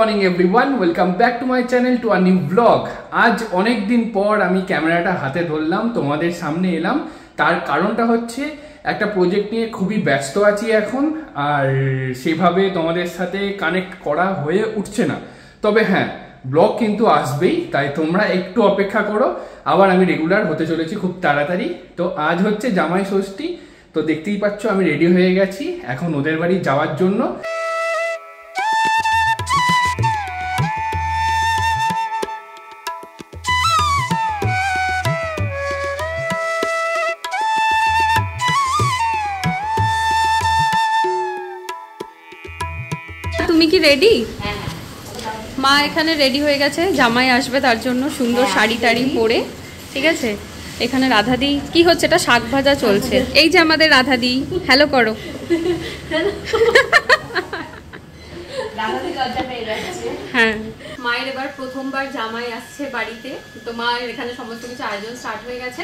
Morning everyone, welcome back to my channel to a new blog. আজ অনেক দিন পর আমি ক্যামেরাটা হাতে ধরলাম, তোমাদের সামনে এলাম। তার কারণটা হচ্ছে একটা প্রজেক্ট নিয়ে খুবই ব্যস্ত আছি এখন, আর সেভাবে তোমাদের সাথে কানেক্ট করা হয়ে উঠছে না। তবে হ্যাঁ, ব্লগ কিন্তু আসবেই, তাই তোমরা একটু অপেক্ষা করো। আবার আমি রেগুলার হতে চলেছি খুব তাড়াতাড়ি। তো আজ হচ্ছে জামাই ষষ্ঠী, তো দেখতেই পাচ্ছ আমি রেডি হয়ে গেছি এখন ওদের বাড়ি যাওয়ার জন্য। তুমি কি রেডি? মা এখানে রেডি হয়ে গেছে, জামাই আসবে তার জন্য সুন্দর শাড়ি টাড়ি পরে। ঠিক আছে, এখানে রাধাদি কি হচ্ছে, এটা শাক ভাজা চলছে। এই যে আমাদের রাধাদি, হ্যালো করো। হ্যাঁ, মায়ের এবার প্রথমবার জামাই আসছে বাড়িতে, তো মায়ের এখানে সমস্ত কিছু আয়োজন স্টার্ট হয়ে গেছে।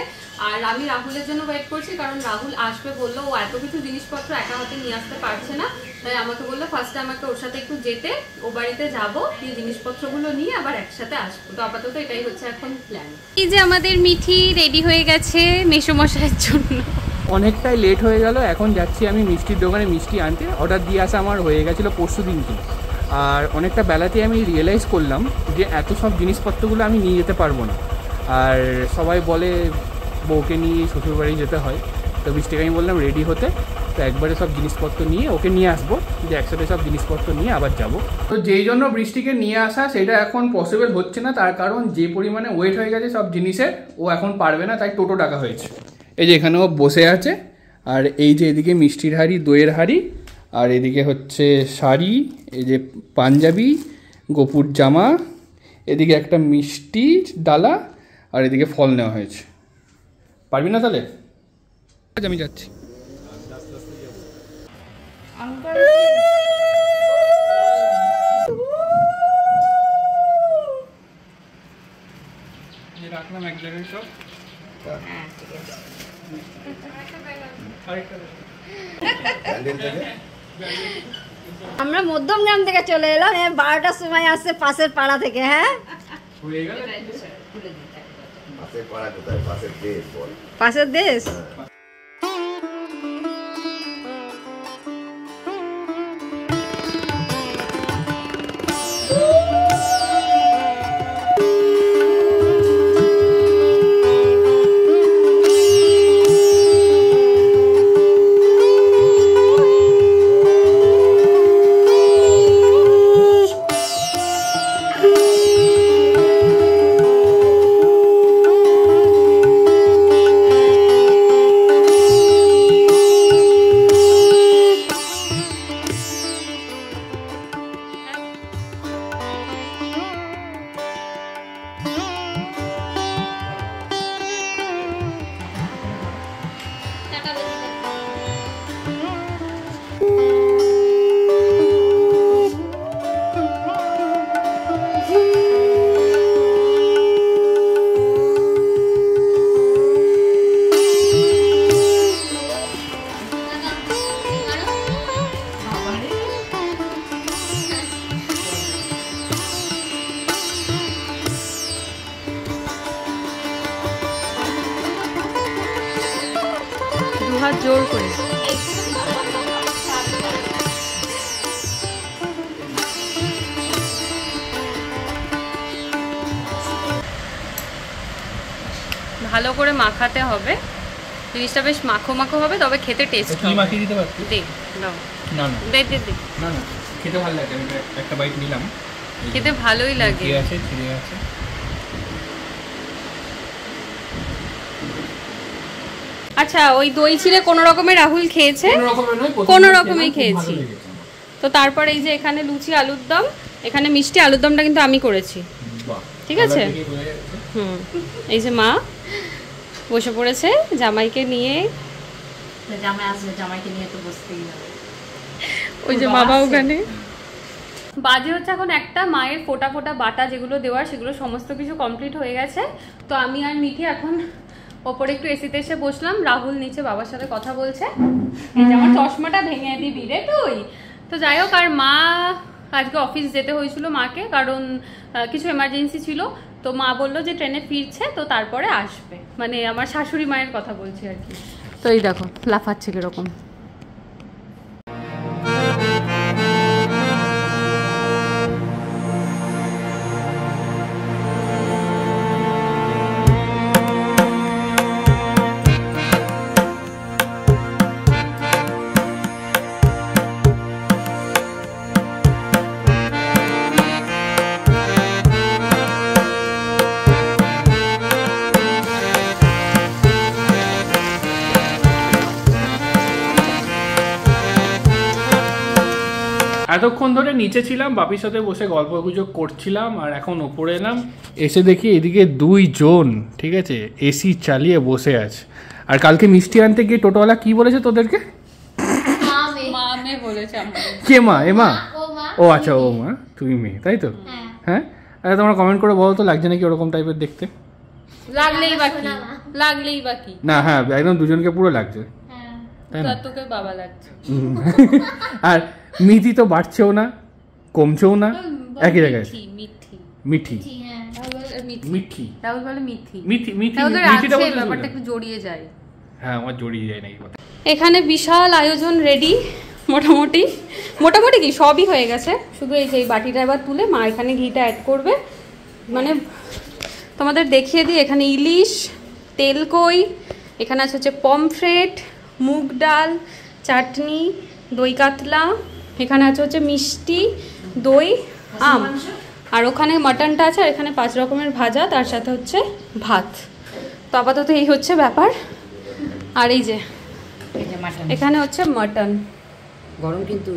আর আমি রাহুলের জন্য ওয়েট করছি, কারণ রাহুল আসবে বললো। ও এত কিছু জিনিসপত্র একা হাতে নিয়ে আসতে পারছে না, তাই আমাকে বললো ফার্স্টে আমাকে ওর সাথে একটু যেতে, ও বাড়িতে যাবো, এই জিনিসপত্রগুলো নিয়ে আবার একসাথে আসবো। তো আপাতত এটাই হচ্ছে এখন প্ল্যান। এই যে আমাদের মিঠি রেডি হয়ে গেছে মেসোমশাইয়ের জন্য। অনেকটাই লেট হয়ে গেল, এখন যাচ্ছি আমি মিষ্টির দোকানে মিষ্টি আনতে। অর্ডার দিয়ে আসা আমার হয়ে গেছিলো পরশু দিনকে, আর অনেকটা বেলাতে আমি রিয়েলাইজ করলাম যে এত সব জিনিসপত্রগুলো আমি নিয়ে যেতে পারবো না। আর সবাই বলে বউকে নিয়ে শ্বশুরবাড়ি যেতে হয়, তো মিষ্টিকে আমি বললাম রেডি হতে, তো একবারে সব জিনিসপত্র নিয়ে ওকে নিয়ে আসবো, যে একসাথে সব জিনিসপত্র নিয়ে আবার যাব। তো যেই জন্য বৃষ্টিকে নিয়ে আসা সেটা এখন পসিবল হচ্ছে না, তার কারণ যে পরিমাণে ওয়েট হয়ে গেছে সব জিনিসের, ও এখন পারবে না, তাই টোটো ডাকা হয়েছে। এই যে এখানে ও বসে আছে, আর এই যে এদিকে মিষ্টির হাঁড়ি, দইয়ের হাঁড়ি, আর এদিকে হচ্ছে শাড়ি, এই যে পাঞ্জাবি, গোপুর জামা, এদিকে একটা মিষ্টি ডালা, আর এদিকে ফল নেওয়া হয়েছে। পারবি না তাহলে? আমি যাচ্ছি। রাখলাম এক জায়গায় সব। আমরা মধ্যমগ্রাম থেকে চলে এলাম, 12টার সময় আসছে পাশের পাড়া থেকে। হ্যাঁ, পাশের দেশ। দুহাত জোর করে। ভালো করে মাখাতে হবে, জিনিসটা বেশ মাখো মাখো হবে, তবে খেতে টেস্ট হবে। মাখিয়ে দিতে পারছি? দে দাও। না না দে দে দে। না না, খেতে ভালো লাগে। আমি একটা বাইট নিলাম, খেতে ভালোই লাগে। ঠিক আছে, ঠিক আছে। আচ্ছা, ওই দই ছিঁড়ে কোনো রকমে রাহুল খেয়েছে, কোনো রকমই খেয়েছি। তো তারপর এই যে এখানে লুচি আলুর দম, এখানে মিষ্টি আলুর দমটা কিন্তু আমি করেছি। ঠিক আছে। এই যে মা বসে পড়েছে জামাইকে নিয়ে। জামাই আসবে, জামাইকে নিয়ে তো বসতেই হবে। ওই যে বাবা ওখানে। বাজে হচ্ছে এখন একটা, মায়ের ফোটা ফোটা বাটা যেগুলো দেওয়ার সেগুলো সমস্ত কিছু কমপ্লিট হয়ে গেছে। তো আমি আর মিঠি এখন ওপরে একটু এসিতে এসে বসলাম, রাহুল নিচে বাবার সাথে কথা বলছে। এই যে আমার চশমাটা ভেঙে দিবি রে তুই। তো যাই হোক, আর মা আজকে অফিস যেতে হয়েছিল মাকে, কারণ কিছু এমার্জেন্সি ছিল। তো মা বললো যে ট্রেনে ফিরছে, তো তারপরে আসবে, মানে আমার শাশুড়ি মায়ের কথা বলছি আর কি। তো এই দেখো লাফাচ্ছে কিরকম। এতক্ষণ ধরে নিচে ছিলাম, বাপির সাথে বসে গল্প গুজব করছিলাম, আর এখন ওপরে এলাম, এসে দেখি এদিকে 2 জন, ঠিক আছে, এসি চালিয়ে বসে আছে। আর কালকে মিষ্টি আনতে গিয়ে টোটোওয়ালা কি বলেছে তোদেরকে? মা বলেছে আমাকে। কে মা? এ মা? ও আচ্ছা, ও মা, তুমি মেয়ে, তাই তো? হ্যাঁ। আরে তোমরা কমেন্ট করে বলো তো, লাগছে নাকি ওরকম টাইপের দেখতে? লাগলেই বাকি না, হ্যাঁ একদম দুজনকে পুরো লাগছে, তাই না? তোকে বাবা লাগছে। আর মিঠি তো বাড়ছেও না কমছেও না, একই জায়গায়। মিঠি রাহুল বলে মিঠি। ব্যাপারটা একটু জড়িয়ে যায়। হ্যাঁ, আমার জড়িয়ে যায় না এই কথা। এখানে বিশাল আয়োজন রেডি, মোটামুটি কি সবই হয়ে গেছে, শুধু এই যে এই বাটিটা এবার তুলে মা এখানে ঘিটা অ্যাড করবে। মানে তোমাদের দেখিয়ে দিই, এখানে ইলিশ, তেলকই, এখানে আছে হচ্ছে পমফ্রেট, মুগ ডাল, চাটনি, দই কাতলা, এখানে আছে হচ্ছে মিষ্টি, দই, আম, আর ওখানে মাটনটা আছে, আর এখানে 5 রকমের ভাজা, তার সাথে হচ্ছে ভাত। তো আপাতত এই হচ্ছে ব্যাপার। আর এই যে এখানে হচ্ছে মাটন গরম কিন্তু।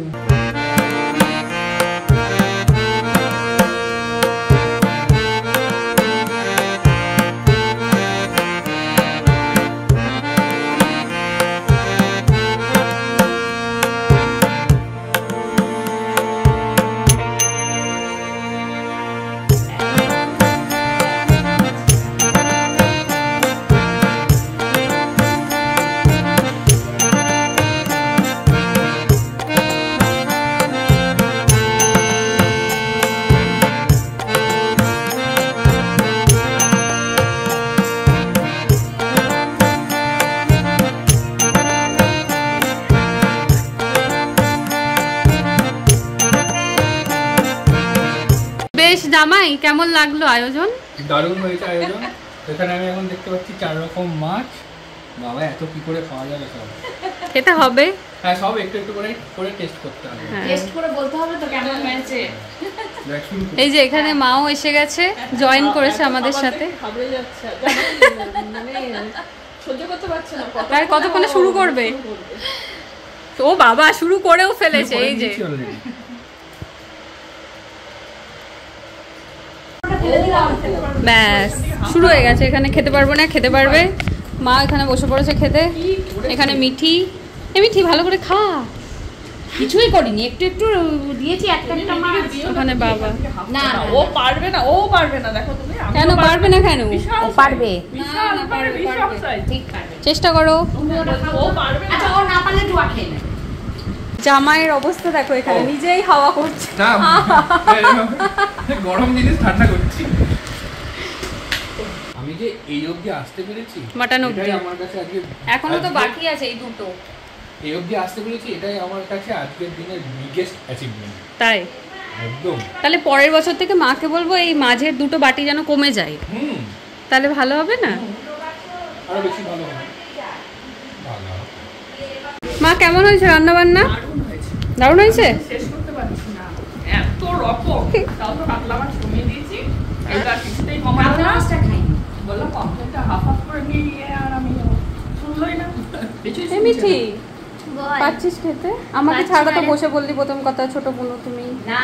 জামাই কেমন লাগলো আয়োজন? দারুণ হয়েছে আয়োজন। এখানে আমি এখন দেখতে পাচ্ছি 4 রকম মাছ। বাবা, এত কি করে খাওয়া যাবে? সব খেতে হবে। হ্যাঁ, সব একটু একটু করে টেস্ট করতে হবে, টেস্ট করে বলতে হবে তো কেমন হয়েছে। এই যে এখানে মাও এসে গেছে, জয়েন করেছে আমাদের সাথে। প্রায় কতক্ষণে শুরু করবে? ও বাবা, শুরু করেও ফেলেছে। এই যে ব্যাস শুরু হয়ে গেছে। এখানে খেতে পারবো না, খেতে পারবে। মা এখানে বসে পড়েছে খেতে। এখানে মিঠি, মিঠি ভালো করে খা। কিছুই করিনি, একটু একটু দিয়েছি একটা মাছ। ওখানে বাবা না, ও পারবে না, ও পারবে না। দেখো তুমি, কেন পারবে না? কেন ও পারবে, না পারবে, ঠিক পারবে। চেষ্টা করো। ও পারবে। আচ্ছা, ও না পারলে একটু খেয়ে নে। জামাইয়ের অবস্থা দেখো, এখানে নিজেই হাওয়া করছে। গরম জিনিস ঠান্ডা করছি। আমি যে এই অবধি আসতে পেরেছি, মাটন অবধি আমার কাছে আজকে এখনো তো বাকি আছে এই দুটো। এই অবধি আসতে পেরেছি, এটাই আমার কাছে আজকের দিনের বিগেস্ট অ্যাচিভমেন্ট। তাই একদম। তাহলে পরের বছর থেকে মাকে বলবো এই মাঝের দুটো বাটি যেন কমে যায়। তাহলে ভালো হবে না? আরো বেশি ভালো হবে। মা কেমন হয়েছে রান্না বান্না? দারুণ হয়েছে। শেষ করতে পারছি না, এত রকম। তাও তো কাতলা মাছ কমিয়ে দিয়েছি, এটা কিছুতেই কমানো না। বললাম কমপ্লেনটা হাফ হাফ করে নিয়ে গিয়ে, আর আমি শুনলই না। মিঠি পাচ্ছিস খেতে? আমাকে ছাড়া তো বসে বললি প্রথম কথা, ছোট বোন তুমি। না,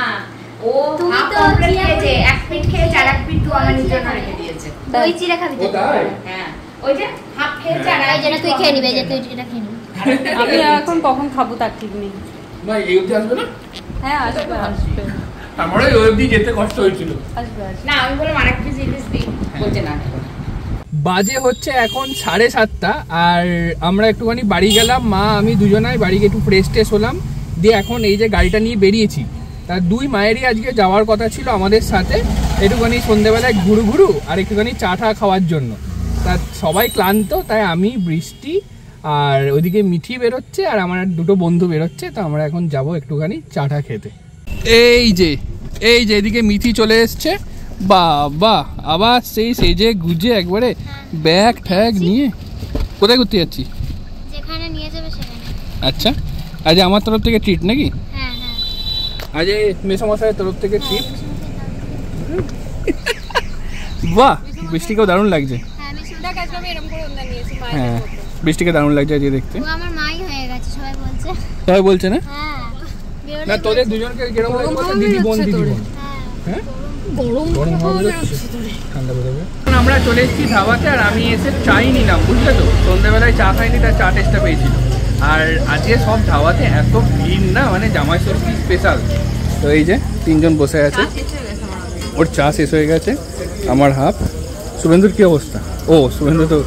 ও তুমি তো খেয়েছে, এক পিঠ খেয়েছে, আর এক পিঠ তো আমার নিজের জন্য রেখে দিয়েছে। দই চিড়া খাবি তো? হ্যাঁ, ওই যে হাফ খেয়েছে, আর এই জন্য তুই খেয়ে নিবি, যে তুই চিড়া খেয়ে নিবি। আমি এখন কখন খাবো তার ঠিক নেই। না, এই অবধি আসবে না? হ্যাঁ আসবে আসবে। আমার এই অবধি যেতে কষ্ট হয়েছিল। আসবে আসবে। না, আমি বললাম আরেক পিস ইলিশ দিই, বলছে না। বাজে হচ্ছে এখন 7:30, আর আমরা একটুখানি বাড়ি গেলাম, মা আমি দুজনাই বাড়ি গিয়ে একটু ফ্রেশ ট্রেশ হলাম, দিয়ে এখন এই যে গাড়িটা নিয়ে বেরিয়েছি। তার দুই মায়েরই আজকে যাওয়ার কথা ছিল আমাদের সাথে, একটুখানি সন্ধ্যেবেলায় ঘুরু আর একটুখানি চা টা খাওয়ার জন্য। তা সবাই ক্লান্ত, তাই আমি, বৃষ্টি আর ওইদিকে মিঠি বেরোচ্ছে আর আমার দুটো বন্ধু বেরোচ্ছে। তো আমরা এখন যাব একটুখানি চা টা খেতে। এই যে এদিকে মিঠি চলে এসছে, বাবা আবার সেই সেজে গুজে একবারে ব্যাগ ঠ্যাগ নিয়ে। কোথায় ঘুরতে যাচ্ছি? যেখানে নিয়ে যাবে সেখানে। আচ্ছা, আজ আমার তরফ থেকে ট্রিট নাকি? হ্যাঁ হ্যাঁ। আজ মেসমশাইয়ের তরফ থেকে ট্রিট। বাহ, বৃষ্টিকেও দারুণ লাগছে। হ্যাঁ আমি শুনতে দেখ আজকে আমি এরকম করে ওড়না নিয়েছি মায়ের হ্যাঁ, মতো। বৃষ্টিকে দারুণ লাগছে আজকে দেখতে। ও আমার মাই হয়ে গেছে সবাই বলছে। সবাই বলছে না? হ্যাঁ। না তোদের দুজনকে কিরকম লাগছে? দিদি বোন দিদি বোন। হ্যাঁ গরম হবে ঠান্ডা পড়বে। এখন আমরা চলে এসেছি ধাবাতে আর আমি এসে চাই নিলাম, বুঝলে তো? সন্ধ্যাবেলায় চা খাইনি, তার চা টেস্টটা পেয়েছিল। আর আজকে সব ধাবাতে এত ভিড় না, মানে জামাই ষষ্ঠী স্পেশাল। তো এই যে তিনজন বসে আছে, ওর চা শেষ হয়ে গেছে, আমার হাফ। শুভেন্দুর কি অবস্থা? ও শুভেন্দু তো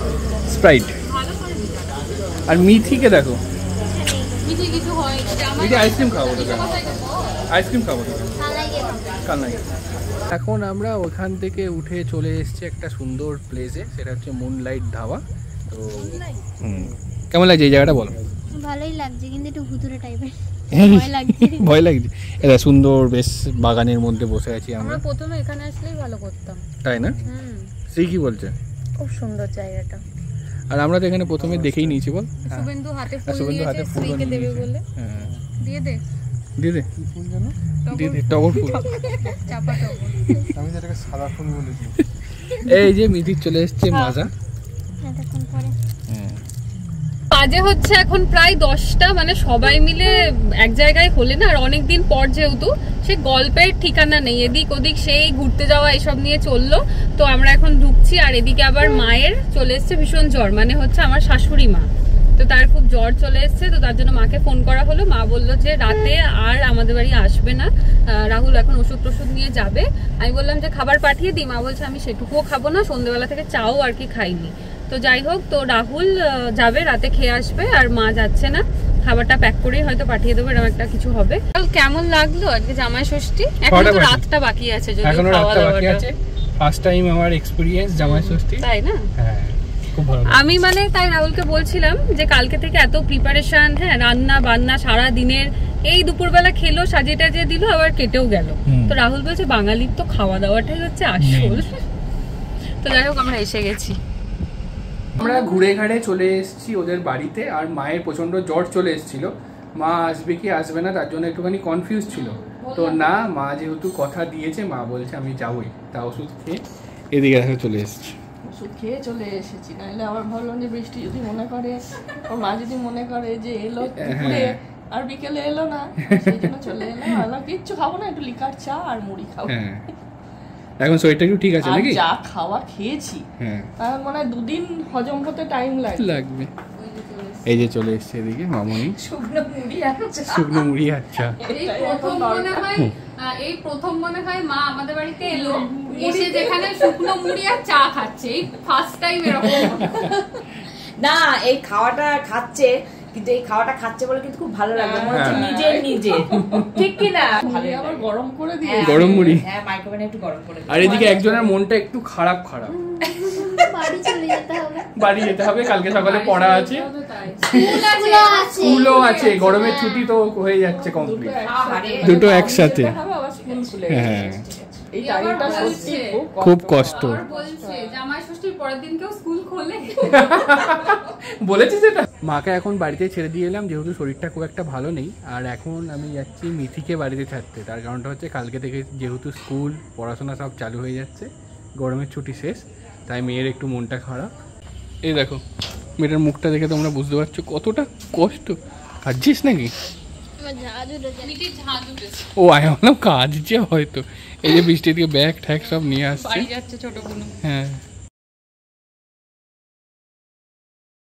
স্প্রাইট। আর মিথিকে দেখো, মিঠি আইসক্রিম খাবো তো, আইসক্রিম খাবো তো কাল নাই। এখন আমরা ওখান থেকে উঠে চলে এসেছি একটা সুন্দর প্লেসে, সেটা হচ্ছে মুনলাইট ধাবা। তো কেমন লাগছে এই জায়গাটা বলো? ভালোই লাগছে কিন্তু একটু ভুতুরে টাইপের ভয় লাগছে। ভয় লাগছে। এটা সুন্দর বেশ বাগানের মধ্যে বসে আছি আমরা। প্রথমে এখানে আসলেই ভালো করতাম, তাই না? সে কি বলছে? খুব সুন্দর জায়গাটা। আর আমরা তো এখানে প্রথমে দেখেই নিয়েছি বল। শুভেন্দু হাতে ফুল শুভেন্দু হাতে নিয়েছে, ফুল স্ত্রীকে দেবে নিয়েছে। বলে। হ্যাঁ দিয়ে দে, দিয়ে দে। কি ফুল জানো? দিয়ে দে, টগর ফুল। চাপা টগর। আমি যেটাকে সাদা ফুল বলেছি। এই যে মিথি চলে এসেছে মাজা। এতক্ষণ পরে বাজে হচ্ছে এখন প্রায় 10টা, মানে সবাই মিলে এক জায়গায় হলে না, আর অনেকদিন পর যেহেতু সে গল্পের ঠিকানা নেই, এদিক ওদিক সেই ঘুরতে যাওয়া এসব নিয়ে চললো। তো আমরা এখন ঢুকছি, আর এদিকে আবার মায়ের চলে এসছে ভীষণ জ্বর, মানে হচ্ছে আমার শাশুড়ি মা, তো তার খুব জ্বর চলে এসছে। তো তার জন্য মাকে ফোন করা হলো, মা বললো যে রাতে আর আমাদের বাড়ি আসবে না, রাহুল এখন ওষুধ টষুধ নিয়ে যাবে। আমি বললাম যে খাবার পাঠিয়ে দিই, মা বলছে আমি সেটুকুও খাবো না, সন্ধ্যেবেলা থেকে চাও আর কি খাইনি। তো যাই হোক, তো রাহুল যাবে, রাতে খেয়ে আসবে, আর মা যাচ্ছে না, খাবারটা প্যাক করেই হয়তো পাঠিয়ে দেবো, এরকম একটা কিছু হবে। কেমন লাগলো আজকে জামাই ষষ্ঠী? এখন তো রাতটা বাকি আছে, যদি এখনো খাওয়া রাতটা বাকি দাওয়াটা। আছে। ফার্স্ট টাইম আমার এক্সপেরিয়েন্স জামাই ষষ্ঠী। তাই না? হ্যাঁ খুব ভালো। আমি মানে তাই রাহুলকে বলছিলাম যে কালকে থেকে এত প্রিপারেশন, হ্যাঁ রান্না বান্না সারা দিনের, এই দুপুরবেলা খেলো, সাজিয়ে টাজিয়ে দিল, আবার কেটেও গেল। তো রাহুল বলছে বাঙালির তো খাওয়া দাওয়াটাই হচ্ছে আসল। তো যাই হোক আমরা এসে গেছি। আমরা ঘুরে ঘাড়ে চলে এসেছি ওদের বাড়িতে, আর মায়ের প্রচন্ড জ্বর চলে এসেছিল। মা আসবে কি আসবে না তার জন্য একটুখানি কনফিউজ ছিল। তো না, মা যেহেতু কথা দিয়েছে, মা বলছে আমি যাবই, তা ওষুধ খেয়ে এদিকে দেখা চলে এসেছি। ওষুধ খেয়ে চলে এসেছি, নাহলে আবার ভাবলাম যে বৃষ্টি যদি মনে করে, ওর মা যদি মনে করে যে এলো দুপুরে আর বিকেলে এলো না, সেই জন্য চলে এলাম। আর কিচ্ছু খাবো না, একটু লিকার চা আর মুড়ি খাবো। হ্যাঁ এখন শরীরটা একটু ঠিক আছে আর নাকি? যা খাওয়া খেয়েছি, হ্যাঁ তার মনে হয় 2 দিন হজম হতে টাইম লাগবে। এই যে চলে এসছে এদিকে মামনি, শুকনো মুড়ি আচ্ছা। শুকনো মুড়ি। আচ্ছা এই প্রথম মনে হয় মা আমাদের বাড়িতে এলো, এসে যেখানে শুকনো মুড়ি আর চা খাচ্ছে, এই ফার্স্ট টাইম এরকম। না এই খাওয়াটা খাচ্ছে, কিন্তু এই খাওয়াটা খাচ্ছে বলে কিন্তু খুব ভালো লাগবে, মনে হচ্ছে নিজে ঠিক কি না? ভালো আবার গরম করে দিয়ে গরম মুড়ি। হ্যাঁ মাইক্রোওভেনে একটু গরম করে আর এদিকে একজনের মনটা একটু খারাপ। বাড়ি চলে যেতে হবে। বাড়ি যেতে হবে, কালকে সকালে পড়া আছে, স্কুলও আছে, গরমের ছুটি তো হয়ে যাচ্ছে কমপ্লিট, দুটো একসাথে। আবার স্কুল খুলে হ্যাঁ এই টাইমটা সত্যি খুব কষ্ট। বলছে জামাই ষষ্ঠীর পরের দিন কেউ স্কুল খোলে। বলেছিস এটা? মাকে এখন বাড়িতে ছেড়ে দিয়ে এলাম, যেহেতু শরীরটা খুব একটা ভালো নেই। আর এখন আমি যাচ্ছি মিথিকে বাড়িতে ছাড়তে। তার কারণটা হচ্ছে কালকে থেকে যেহেতু স্কুল পড়াশোনা সব চালু হয়ে যাচ্ছে, গরমের ছুটি শেষ, তাই মেয়ের একটু মনটা খারাপ। এই দেখো মেয়েটার মুখটা দেখে তোমরা বুঝতে পারছো কতটা কষ্ট। কাঁদছিস নাকি? ও আমি ভাবলাম কাঁদছে হয়তো। এই যে বৃষ্টির দিকে ব্যাগ ঠ্যাগ সব নিয়ে আসছে। যাচ্ছে ছোট বোন। হ্যাঁ